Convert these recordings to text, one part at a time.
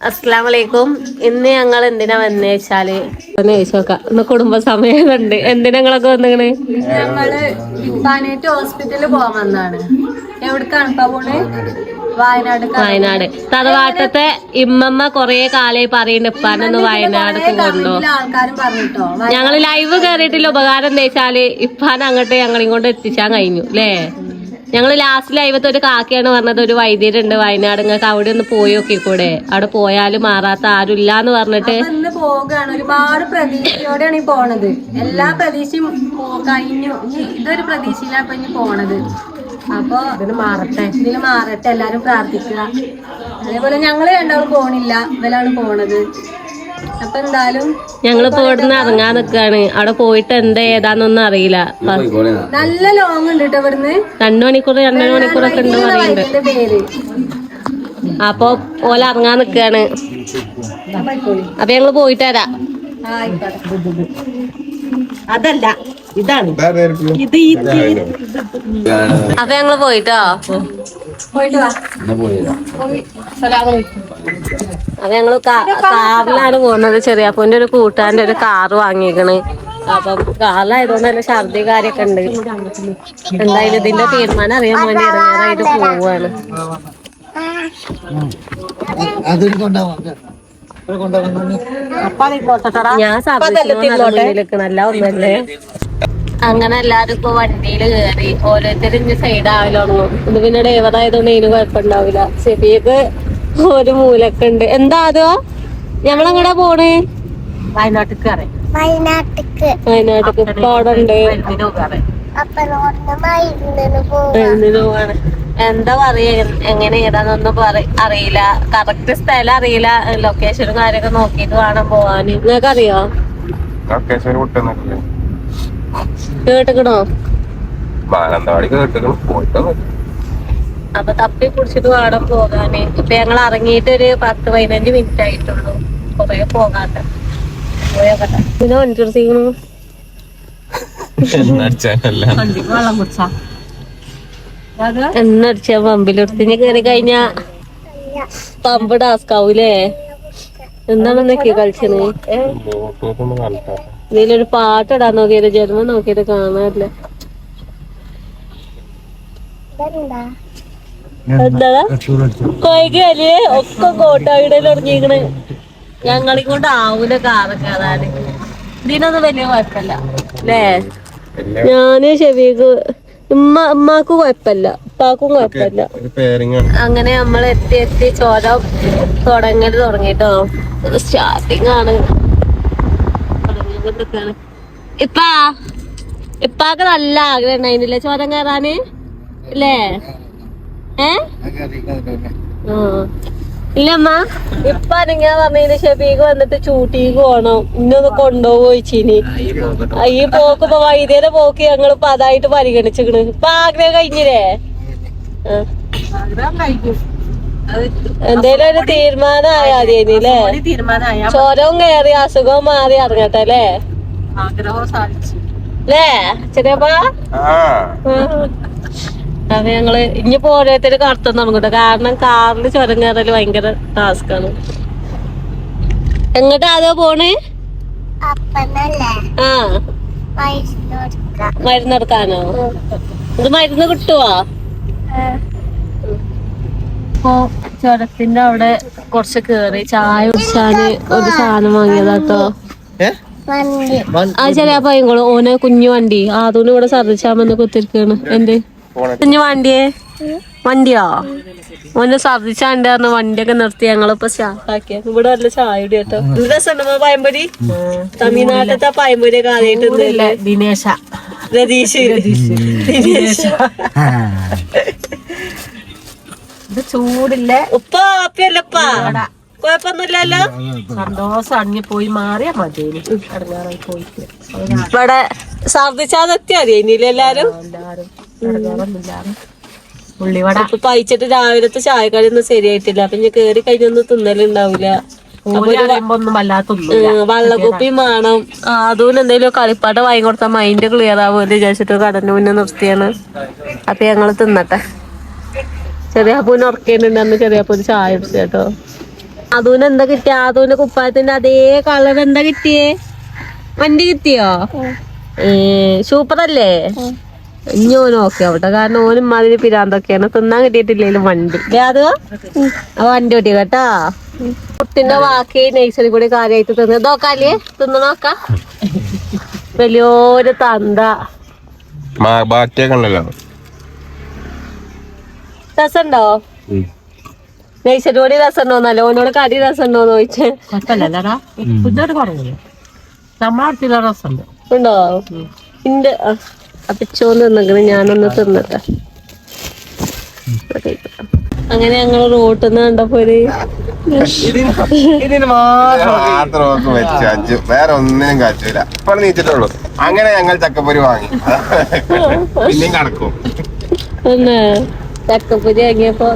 അസ്സലാമലൈക്കും. ഇന്ന് ഞങ്ങൾ എന്തിനാ വന്നേ വെച്ചാല് ചോദിച്ചോക്കാം. ഇന്ന് കുടുംബ സമയമുണ്ട്. എന്തിനാ ഞങ്ങളൊക്കെ വന്നിക്കണ്? ഞങ്ങള് ഇപ്പാനായിട്ട് ഹോസ്പിറ്റലിൽ പോകാൻ വന്നാണ്. എവിടേക്കാണ് ഇപ്പൊ പോണേ? വയനാട്. തറവാട്ടത്തെ ഇമ്മമ്മ കൊറേ കാലായി പറയുന്നുണ്ട് ഇപ്പാനൊന്ന് വയനാടൊക്കെ കൊണ്ടോ. ആൾക്കാരും പറഞ്ഞിട്ടോ. ഞങ്ങള് ലൈവ് കയറിയിട്ടുള്ള ഉപകാരം എന്താ വെച്ചാല് ഇപ്പാൻ അങ്ങോട്ട് ഞങ്ങളിങ്ങോട്ട് എത്തിച്ചാൻ കഴിഞ്ഞു അല്ലേ. ഞങ്ങള് ലാസ്റ്റ് ലൈവത്തെ ഒരു കാക്കയാണ് പറഞ്ഞത്, ഒരു വൈദ്യരുണ്ട് വയനാട്, നിങ്ങൾക്ക് അവിടെ ഒന്ന് പോയി നോക്കിക്കൂടെ, അവിടെ പോയാലും മാറാത്ത ആരും ഇല്ലാന്ന് പറഞ്ഞിട്ട് ഇന്ന് പോകാണ്. ഒരുപാട് പ്രതീക്ഷയോടെയാണ് ഈ പോണത്. എല്ലാ പ്രതീക്ഷയും കഴിഞ്ഞു. ഇതൊരു പ്രതീക്ഷയിലാണ് ഇപ്പൊ ഇനി പോണത്. അപ്പൊ ഇതിന് മാറട്ടെ എല്ലാരും പ്രാർത്ഥിക്കുക. അതേപോലെ ഞങ്ങള് രണ്ടാളും പോണില്ല, ഇവരാണ് പോണത്. അപ്പൊ എന്തായാലും ഞങ്ങളിപ്പോ ഇവിടുന്ന് ഇറങ്ങാൻ നിക്കാണ്. അവിടെ പോയിട്ട് എന്താ ഏതാന്നൊന്നും അറിയില്ല. നല്ല ലോങ് ഉണ്ട് കേട്ടോ ഇവിടുന്ന്. 2 മണിക്കൂർ 2.5 മണിക്കൂറൊക്കെ ഉണ്ട് പറയുന്നുണ്ട്. പേര് അപ്പൊ ഓല ഇറങ്ങാൻ നിക്കാണ്. അപ്പൊ ഞങ്ങള് പോയിട്ട് വരാം. അതല്ല ഇതാണ് ഇത്. അപ്പൊ ഞങ്ങള് പോയിട്ടോ. അപ്പൊ ഞങ്ങള് കാറിലാണ് പോകുന്നത്. ചെറിയാപ്പൂന്റെ ഒരു കൂട്ടുകാരന്റെ ഒരു കാറ് വാങ്ങിക്കണ്. അപ്പം കാറിലായതുകൊണ്ട് തന്നെ ഛർദി കാര്യൊക്കെ ഉണ്ട്. എന്തായാലും ഇതിന്റെ തീരുമാനം അറിയാൻ വേണ്ടി ഇടങ്ങേറായിട്ട് പോവാണ്. ഞാൻ സർവീസിനല്ല ഒന്നല്ലേ. അങ്ങനെ എല്ലാരും ഇപ്പൊ വണ്ടിയില് കേറി ഓരോരുത്തരും ഇനി സൈഡ് ആവലൊന്നും. ഇത് പിന്നെ ഡ്രൈവർ ആയതുകൊണ്ട് ഇതിന് കുഴപ്പമുണ്ടാവില്ല. ഷെഫീക്ക് ഒരു മൂലൊക്കെ ഉണ്ട്. എന്താ അതോ ഞമ്മളെങ്ങടാ പോണ്? വയനാട്ടിക്ക് പോടുണ്ട്. എന്താ പറയാ, എങ്ങനെ ഏതാന്നൊന്നും അറിയില്ല. കറക്റ്റ് സ്ഥലം അറിയില്ല. ലൊക്കേഷനും കാര്യമൊക്കെ നോക്കിട്ട് വേണം പോവാന്. നിങ്ങക്ക് അറിയോ? കേട്ടിക്കണോ? അപ്പൊ തപ്പി കുടിച്ചിട്ട് വേണം പോകാന്. ഇപ്പൊ ഞങ്ങൾ ഇറങ്ങിയിട്ട് ഒരു 10-15 മിനിറ്റ് ആയിട്ടുള്ളൂ. കൊറേ പോകാത്ത പിന്നെ വണ്ടിയെടുത്തിരിക്കണു. വെള്ളം കുടിച്ചാ എണ്ണടിച്ചാ പമ്പിലെടുത്തിന് കേറി കഴിഞ്ഞാ പമ്പ് ടാസ്കാവൂലേ. എന്താണെന്നൊക്കെ കളിച്ചത്. ഇതിലൊരു പാട്ടിടാൻ നോക്കിയത് ജന്മം നോക്കിയത് കാണാറില്ല. എന്താ കൊയ്കല് ഒക്കെ കോട്ടായിടയിൽ ഉറങ്ങിക്കണ്. ഞങ്ങളെ കൊണ്ട് ആവൂല കാറൊക്കെ അതാണ്. ഇതിനൊന്നും വലിയ കുഴപ്പമില്ല അല്ലേ. ഞാന് ഷെഫീക്ക് ഉമ്മാക്ക് കുഴപ്പമില്ല, ഉപ്പാക്കും കുഴപ്പമില്ല. അങ്ങനെ നമ്മൾ എത്തി ചോരം തുടങ്ങിട്ടോ. സ്റ്റാർട്ടിങ് ആണ്. ഇപ്പാക്ക് നല്ല ആഗ്രഹം ഉണ്ടായിരുന്നില്ലേ ചോരം കയറാന് അല്ലേ? ഇല്ലമ്മ ഇപ്പ ഇങ്ങനെ പറഞ്ഞതിന് ഷെഫീക്ക് വന്നിട്ട് ചൂട്ടിക്ക് പോണം, ഇന്നൊന്ന് കൊണ്ടുപോയിച്ചിനി. ഈ പോക്ക് ഇപ്പൊ വൈദ്യരെ പോക്ക് ഞങ്ങളിപ്പോ അതായിട്ട് പരിഗണിച്ചിക്കണ്. ഇപ്പൊ ആഗ്രഹം കഴിഞ്ഞില്ലേ? എന്തേലും ഒരു തീരുമാനം ആയാതില്ലേ. ചോരവും കയറി അസുഖവും മാറി ഇറങ്ങട്ടെ അല്ലേ. അല്ലേ ചെറിയപ്പാ? അത് ഞങ്ങള് ഇനിയിപ്പോ ഓരോരുത്തര് കടത്തുന്ന തുടങ്ങട്ടെ. കാരണം കാറില് ചുരം കയറല് ഭയങ്കര ടാസ്കാണ്. എങ്ങോട്ടാ അതോ പോണ്? ആ മരുന്നെടുക്കാനോ? ഇത് മരുന്ന് കിട്ടുവോ? ഇപ്പൊ ചുരത്തിന്റെ അവിടെ കുറച്ച് കേറി ചായ കുടിച്ചാല് ഒരു സാധനം വാങ്ങിയതാട്ടോ. ആ ചെറിയ പയ്യങ്ങള് ഓനെ കുഞ്ഞു വണ്ടി ആദൂന് ഇവിടെ സർദിച്ചാമെന്ന് കുത്തിരിക്കാണ്. എന്ത് കുഞ്ഞു വണ്ടിയോ ഓന് സർദിച്ചാണ്ട് പറഞ്ഞ വണ്ടിയൊക്കെ നിർത്തി ഞങ്ങളിപ്പോ സ്റ്റാർട്ടാക്കിയ. ഇവിടെ നല്ല ചായ കുടി കേട്ടോ. എന്ത് രസമുണ്ടോ പയമ്പൊരി? തമിഴ്നാട്ടിലത്തെ പയമ്പൊരിയൊക്കെ ആദ്യമായിട്ട്. രതീഷ് ഇത് ചൂടില്ല. ഉപ്പ അപ്പല്ലപ്പാ കുഴപ്പമൊന്നുമില്ലല്ലോ. സന്തോഷം അണിഞ്ഞു പോയി മാറിയാ മതി. ഇടങ്ങാറായി പോയിട്ട് ഇവിടെ ഛർദിച്ചാതെത്തിയാ മതി. ഇനിയില്ല എല്ലാരും ഉള്ളിവട പയിച്ചിട്ട് രാവിലത്തെ ചായക്കടി ഒന്നും ശരിയായിട്ടില്ല. അപ്പൊ ഇനി കേറി കഴിഞ്ഞൊന്നും തിന്നലുണ്ടാവില്ല. വള്ളക്കുപ്പി വേണം. അതും എന്തെങ്കിലും കളിപ്പാട്ട വാങ്ങി കൊടുത്താൽ മൈൻഡ് ക്ലിയർ ആവുമെന്ന് വിചാരിച്ചിട്ട് കടന്നു മുന്നേ നിർത്തിയാണ്. അപ്പൊ ഞങ്ങള് തിന്നട്ടെ. ചെറിയാപ്പൂന് ഉറക്കേണ്ടുണ്ടെന്ന് ചെറിയാപ്പൂന് ചായ കുടിച്ചു കേട്ടോ. അതൂന് എന്താ കിട്ടിയ? ആദൂന്റെ കുപ്പായത്തിന്റെ അതേ കളർ എന്താ കിട്ടിയേ? വണ്ടി കിട്ടിയോ? സൂപ്പർ അല്ലേ? ഇനി ഓന് ഓക്കെ ആവട്ടെ, കാരണം ഓനും മാതിരി പിരാന്തൊക്കെയാണ്. തിന്നാൻ കിട്ടിയിട്ടില്ലേലും വണ്ടി അത് വണ്ടി ഓട്ടി കേട്ടാ. കുട്ടിന്റെ ബാക്കി നഴ്സറി കൂടി കാര്യമായിട്ട് തിന്ന് നോക്കാല്ലേ? തിന്ന് നോക്കാം. വലിയൊരു തന്ത ബാക്കിയൊക്കെ ഉണ്ടല്ലോ. രസമുണ്ടോ? നഴ്സറി കൂടി രസമുണ്ടോന്നല്ലോ. ഓനോട് കടി രസമുണ്ടോന്ന് ചോദിച്ചേ. ഉണ്ടോ? ഇന്റെ അപ്പിച്ചോന്ന് തിന്നിക്കണ്, ഞാനൊന്ന് തിന്നട്ടെ. അങ്ങനെ ഞങ്ങള് റോട്ടിൽ നിന്ന് കണ്ടപ്പോ വേറെ ഒന്നിനും കാച്ചൂല. ഇപ്പോൾ നീച്ചിട്ടുള്ളൂ. അങ്ങനെ ഞങ്ങൾ ചക്കപ്പൊരി വാങ്ങി. പിന്നെയും കടക്കും. പിന്നെ ചക്കപ്പൊരി വാങ്ങിയപ്പോ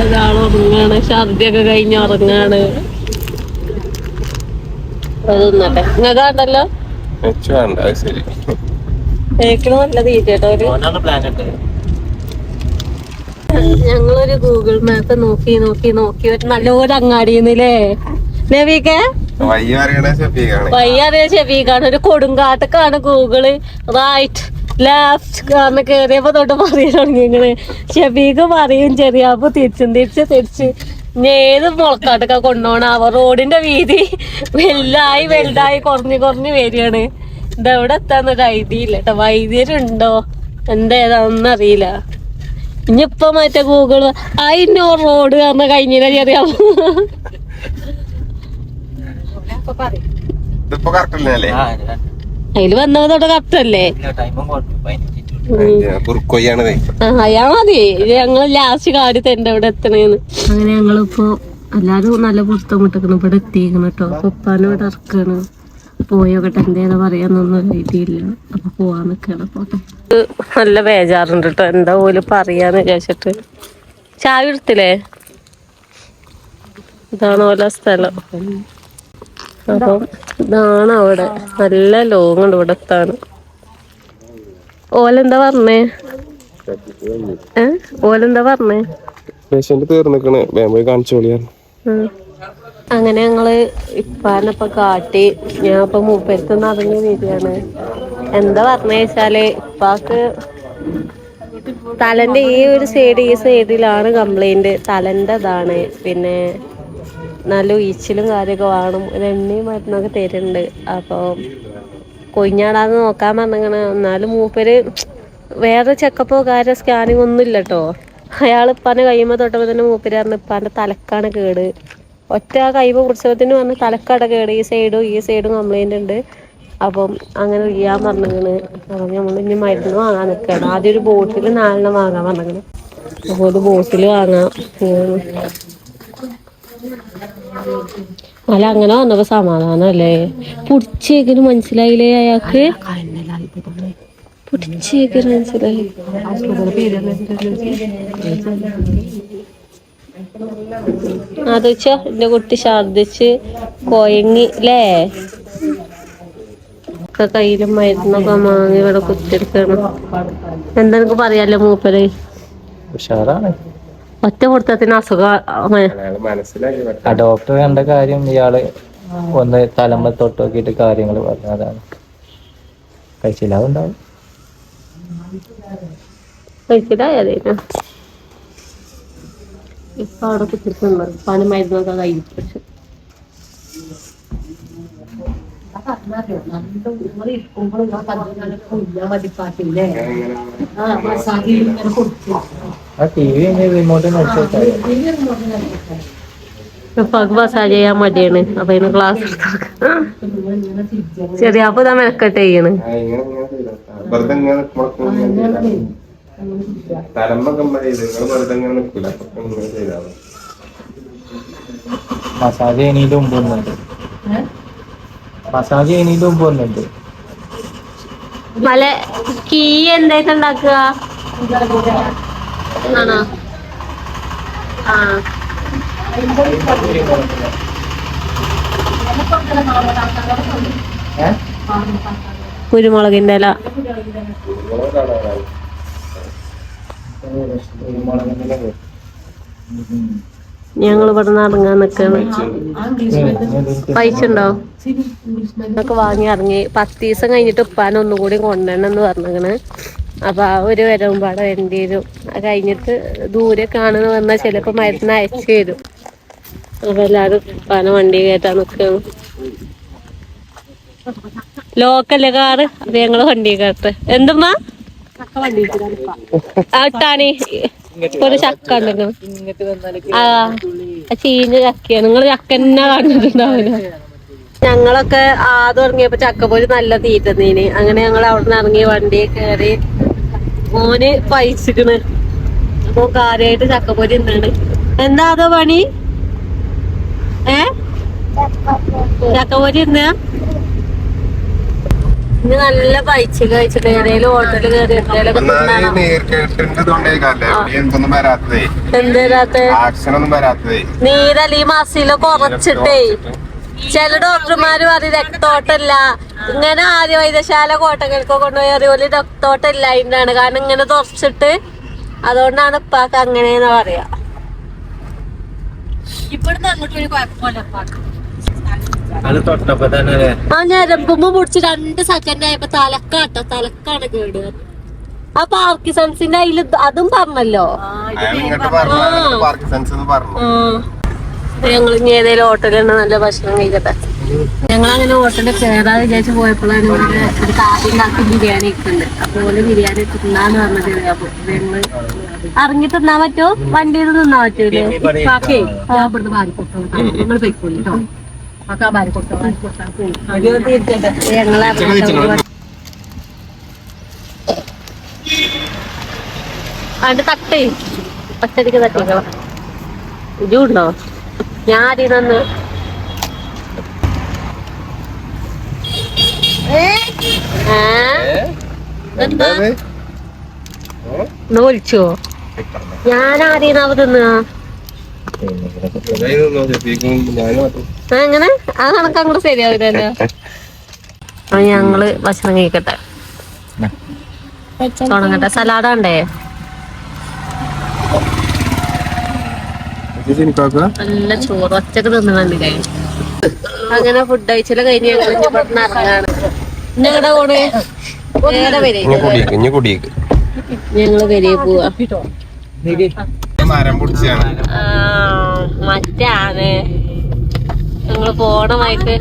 ഒരാൾ ഉറങ്ങാണ്, ഛർദിയൊക്കെ കഴിഞ്ഞ് ഉറങ്ങാണ്. തിന്നട്ടെ. നിങ്ങൾക്ക് കണ്ടല്ലോ ശരി. കേക്കിന് നല്ല തീറ്റട്ടോ. ഞങ്ങളൊരു ഗൂഗിൾ മാപ്പ് നോക്കി നോക്കി നോക്കി ഒരു നല്ലൊരു അങ്ങാടിന്നില്ലേ നവീക്കെ വയ്യറിയ ഷെഫീഖാണ്. ഒരു കൊടുങ്കാട്ടക്കാണ് ഗൂഗിള് റൈറ്റ് ലെഫ്റ്റ് കാരണം കേറിയപ്പോ തൊട്ട് പറയാൻ തുടങ്ങിയത്. ഷെഫീഖ് പറയും ചെറിയാപ്പോ തിരിച്ച് ഏത് മുളക്കാട്ടൊക്കെ കൊണ്ടുപോകണം. അവ റോഡിന്റെ വീതി വലുതായി കുറഞ്ഞു വരികയാണ്. ഇതെവിടെ എത്താന്നൊരു ഐഡിയ ഇല്ല കേട്ടോ. വൈദ്യരുണ്ടോ എന്താന്നൊന്നും അറിയില്ല. ഇനിയിപ്പൊ മറ്റേ ഗൂഗിള് അതിനോ റോഡ് കാരണം കഴിഞ്ഞില്ല ചെറിയാപ്പോ. അതില് വന്നപ്പോ തൊട്ട് കറക്റ്റല്ലേ? അയാ മതി. ഞങ്ങള് ലാസ്റ്റ് കാര്യം തന്റെ ഇവിടെ എത്തണേന്ന്. അങ്ങനെ ഞങ്ങളിപ്പോ എല്ലാരും നല്ല പുസ്തകം വിട്ടിക്കണം. ഇവിടെ എത്തിക്കണം കേട്ടോ. ഉപ്പാനും ഇവിടെ ഇറക്കാണ്. പോയോക്കട്ടെ എന്തേതാ പറയാന്നൊന്നും രീതിയില്ല. അപ്പൊ പോവാൻ നിക്കാണ്. പോട്ടെ. നല്ല ബേജാറുണ്ട് കേട്ടോ, എന്താ പോലും പറയാന്ന് വിചാരിച്ചിട്ട്. ചായ എടുത്തില്ലേ? ഇതാണ് ഓരോ സ്ഥലം. അപ്പം ഇതാണ് അവിടെ. നല്ല ലോങ് ഉണ്ട് ഇവിടെ എത്താണ്. ഓലെന്താ പറഞ്ഞേ? ഓലെന്താ പറഞ്ഞേ? അങ്ങനെ ഞങ്ങള് ഇപ്പാനപ്പൊ കാട്ടി. ഞാൻ ഇപ്പൊ മൂപ്പരുത്തൊന്ന് അറിഞ്ഞ് വരികയാണ്. എന്താ പറഞ്ഞ വെച്ചാല് ഇപ്പാക്ക് തലന്റെ ഈ സൈഡിലാണ് കംപ്ലൈന്റ്. തലന്റെ ഇതാണ്. പിന്നെ നല്ല ഉയിച്ചിലും കാര്യമൊക്കെ വേണം. ഒരു എണ്ണയും മരുന്നൊക്കെ തരുന്നുണ്ട്. അപ്പൊ കൊയിഞ്ഞാടാന്ന് നോക്കാൻ പറഞ്ഞിങ്ങനെ. എന്നാലും മൂപ്പര് വേറെ ചെക്കപ്പോ കാര്യം സ്കാനിങ് ഒന്നും ഇല്ല കേട്ടോ. അയാൾ ഇപ്പാന്റെ കൈമ തൊട്ടപ്പോ തന്നെ മൂപ്പര് പറഞ്ഞു ഇപ്പാന്റെ തലക്കാണ് കേട്. ഒറ്റ കൈമ കുടിച്ചതിന് പറഞ്ഞ് തലക്കട കേട്. ഈ സൈഡും കംപ്ലൈന്റ് ഉണ്ട്. അപ്പം അങ്ങനെ ചെയ്യാൻ പറഞ്ഞിങ്ങനെ. അപ്പം നമ്മൾ ഇനി മരുന്ന് വാങ്ങാൻ നിൽക്കണം. ആദ്യം ഒരു ബോട്ടിൽ 4 വാങ്ങാൻ പറഞ്ഞിങ്ങനെ. അപ്പോൾ ഒരു ബോട്ടിൽ വാങ്ങാം. അല്ല അങ്ങനെ വന്നപ്പോ സമാധാനല്ലേ. പുടിച്ചേക്കിന് മനസ്സിലായില്ലേ അയാൾക്ക്? പുടിച്ചേക്കിന് മനസ്സിലായി. അതെച്ചാ എന്റെ കുട്ടി ഛർദിച്ച് കൊയങ്ങി ല്ലേ. ഒക്കെ കയ്യിലും മരുന്നൊക്കെ വാങ്ങി ഇവിടെ കുത്തിരിക്കാണ്. എന്താ എനിക്ക് പറയാല്ലേ മൂപ്പര് ഒറ്റ കൊടുത്തത്തിന് അസുഖം. ഡോക്ടർ കണ്ട കാര്യം ഇയാള് ഒന്ന് തലമ്മ തൊട്ട് നോക്കിയിട്ട് കാര്യങ്ങൾ പറഞ്ഞു. അതാണ് കഴിച്ചില്ലാവുണ്ടാവും. കഴിച്ചിട്ടായാലും ഇപ്പൊ അവിടെ കുത്തിരിക്കുന്നുണ്ട്. പണി മരുന്നൊക്കെ കഴിച്ചു. ഉപ്പാക്ക് മസാജ് ചെയ്യാൻ മടിയാണ്. അപ്പൊ അതിന് ക്ലാസ് ചെറിയ അപ്പൊ ഇതാ മെനക്കെട്ട് ചെയ്യണ്. മസാജ് ചെയ്യുന്നതിന്റെ മുമ്പ് ഒന്നുണ്ട്. മസാജ് ചെയ്യുന്നതിന്റെ മുമ്പ് ഒന്നുണ്ട്. മല കീ എന്തായിട്ട് ഉണ്ടാക്കുക ആണോ? ആ കുരുമുളകിന്റെ ഇല. ഞങ്ങൾ ഇവിടെ നിന്ന് ഇറങ്ങാൻ നിക്കാണ്. പൈസ ഉണ്ടോ എന്നൊക്കെ വാങ്ങി ഇറങ്ങി. 10 ദിവസം കഴിഞ്ഞിട്ട് ഉപ്പാൻ ഒന്നുകൂടി കൊണ്ടുവരണമെന്ന് പറഞ്ഞിരിക്കണ്. അപ്പൊ ആ ഒരു വരവും പാടെ വരേണ്ടി വരും. അത് കഴിഞ്ഞിട്ട് ദൂരെ കാണുന്ന പറഞ്ഞാൽ ചിലപ്പോ മരുന്ന് അയച്ചു തരും. അപ്പൊ എല്ലാരും ഉപ്പാനെ വണ്ടി കയറ്റാൻ നിക്കാണ്. ലോക്കല്ലേ കാറ്. അപ്പൊ ഞങ്ങള് വണ്ടി കയറട്ടെ. എന്തുമ്മ ആട്ടാണി ഒരു ചക്ക ഉണ്ടെങ്കിൽ ചീഞ്ഞ ചക്കയാണ്. നിങ്ങള് ചക്ക തന്നെ കണ്ടിട്ടുണ്ടാവില്ല. ഞങ്ങളൊക്കെ ആദ്യം ഇറങ്ങിയപ്പോ ചക്കപ്പൊരി നല്ല തീറ്റുന്നീന്. അങ്ങനെ ഞങ്ങൾ അവിടെ നിന്ന് ഇറങ്ങി വണ്ടിയെ കയറി. മോന് പൈസിക്കണ്. അപ്പൊ കാര്യമായിട്ട് ചക്കപ്പൊരി എന്താണ് എന്താ അതോ പണി ചക്കപ്പൊരി എന്താ ഇന്ന് നല്ല പൈസ കഴിച്ചിട്ട് ഏതെങ്കിലും ഹോട്ടല് കയറി നീരല്ല ഈ മാസത്തില് കുറച്ചിട്ടേ. ചില ഡോക്ടർമാര് പറയും രക്തോട്ടല്ല. ഇങ്ങനെ ആര്യ വൈദ്യശാല കോട്ടകൾക്കോ കൊണ്ടുപോയി അറിയോല് രക്തോട്ടല്ല അതിനാണ്. കാരണം ഇങ്ങനെ തുറച്ചിട്ട് അതുകൊണ്ടാണ് ഇപ്പാക്ക് അങ്ങനെയെന്ന് പറയാ. ഇവിടുന്ന് അങ്ങോട്ട് ഒരു കുഴപ്പമില്ല. ആ ഞരമ്പുമ്പോ പിടിച്ച് 2 സെക്കൻഡ് ആയപ്പോ തലക്കാണ് കേട്. ആ പാർക്കിസൺസിന്റെ അതില് അതും പറഞ്ഞല്ലോ. ഞങ്ങൾ ഇനി ഏതെങ്കിലും ഹോട്ടലുണ്ട് നല്ല ഭക്ഷണം കഴിക്കട്ടെ. ഞങ്ങളങ്ങനെ ഹോട്ടലിൽ കയറാതെ വിചാരിച്ച് പോയപ്പോഴാണ് ഇവിടെ ഒരു കാട്ടിണ്ടാക്കി ബിരിയാണി ഇട്ടുണ്ട്. അതുപോലെ ബിരിയാണി തിന്നാന്ന് പറഞ്ഞത്. അപ്പൊ ഞങ്ങള് ഇറങ്ങി തിന്നാൻ പറ്റുമോ? വണ്ടിയിൽ തിന്നാൻ പറ്റൂലേ? ഇവിടുന്ന് ബാരിക്കൊട്ടോ നിങ്ങൾ പോയിക്കോട്ടോ. അതിന്റെ തട്ടേ പച്ചടിക്ക് തട്ടിക്കളാം. ഇതുണ്ടോ? ഞാൻ അതിനൊന്ന് വിളിച്ചോ? ഞാൻ ആദ്യം തിന്നാ അങ്ങനെ ആ കണക്ക് അങ്ങോട്ട് ശരിയാവില്ലല്ലോ. ഞങ്ങള് ഭക്ഷണം കഴിക്കട്ടെ. തുടങ്ങട്ടെ. സലാഡാണ്ടേ നല്ല ചോറ് ഒറ്റക്ക് തിന്നുന്നുണ്ടേ. അങ്ങനെ ഫുഡ് കഴിച്ചാലും കഴിഞ്ഞ് ഞങ്ങൾ ഇറങ്ങാണ്. ഞങ്ങളുടെ കൂടെ നേരെ വരെ ഞങ്ങള് വരെ പോവാ. മറ്റാണ് ഞങ്ങള് പോണമായിട്ട്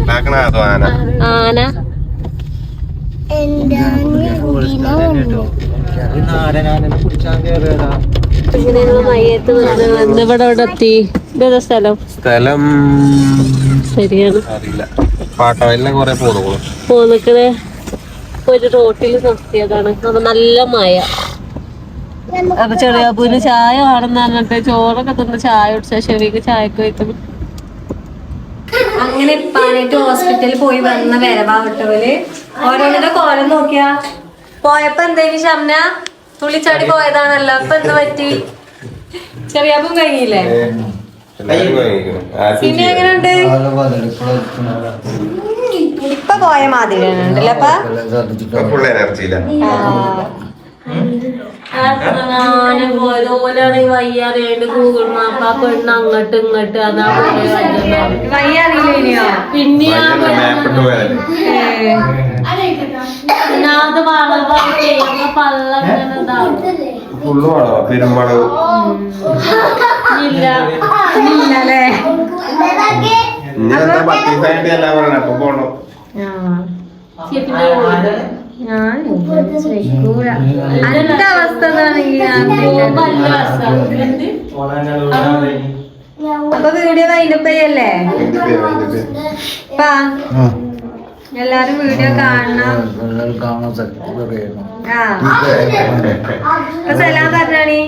ആന ഇങ്ങനെ മയ്യത്ത് വന്ന് ഇവിടെ ഇവിടെ എത്തി. ഇതേതാ സ്ഥലം? ശരിയാണ് പോന്നിക്കണേ. ഒരു റോട്ടിൽ നിർത്തിയതാണ്. അത് നല്ല മഴ. അപ്പൊ ചെറിയാപ്പൂന് ചായ വേണമെന്ന് പറഞ്ഞിട്ട് ചോറൊക്കെ തിന്ന് ചായ കുടിച്ച ചെറിയ ചായക്ക് വയ്ക്കുന്നു. അങ്ങനെ ഇപ്പാനായിട്ട് ഹോസ്പിറ്റലിൽ പോയി വന്ന വരവാവട്ടവല് ഓരോന്നിന്റെ കോലം നോക്കിയാ പോയപ്പോ എന്തേലും ഷംന തുള്ളിച്ചാടി പോയതാണല്ലോ. അപ്പൊ എന്ത് പറ്റി? ചെറിയാപ്പും കഴിഞ്ഞില്ലേ? പിന്നെ എങ്ങനെയുണ്ട്? ഇപ്പൊ പോയ മാതിരി ഉണ്ടല്ലേ? ഓലാണെങ്കിൽ വയ്യാറിയായിട്ട് ഗൂഗിൾ മാപ്പ് ആ പെണ്ണ് അങ്ങോട്ട് ഇങ്ങോട്ട് അതാ വയ്യാറില്ലയോ? പിന്നെ അത് വളവായിട്ട് പള്ളം ഇല്ല ഇല്ലല്ലേ? അന്റെ അവസ്ഥ അപ്പൊ വീഡിയോ വൈൻഡപ്പയ്യല്ലേ? എല്ലാരും വീഡിയോ കാണണം. സലാം പറഞ്ഞാണി.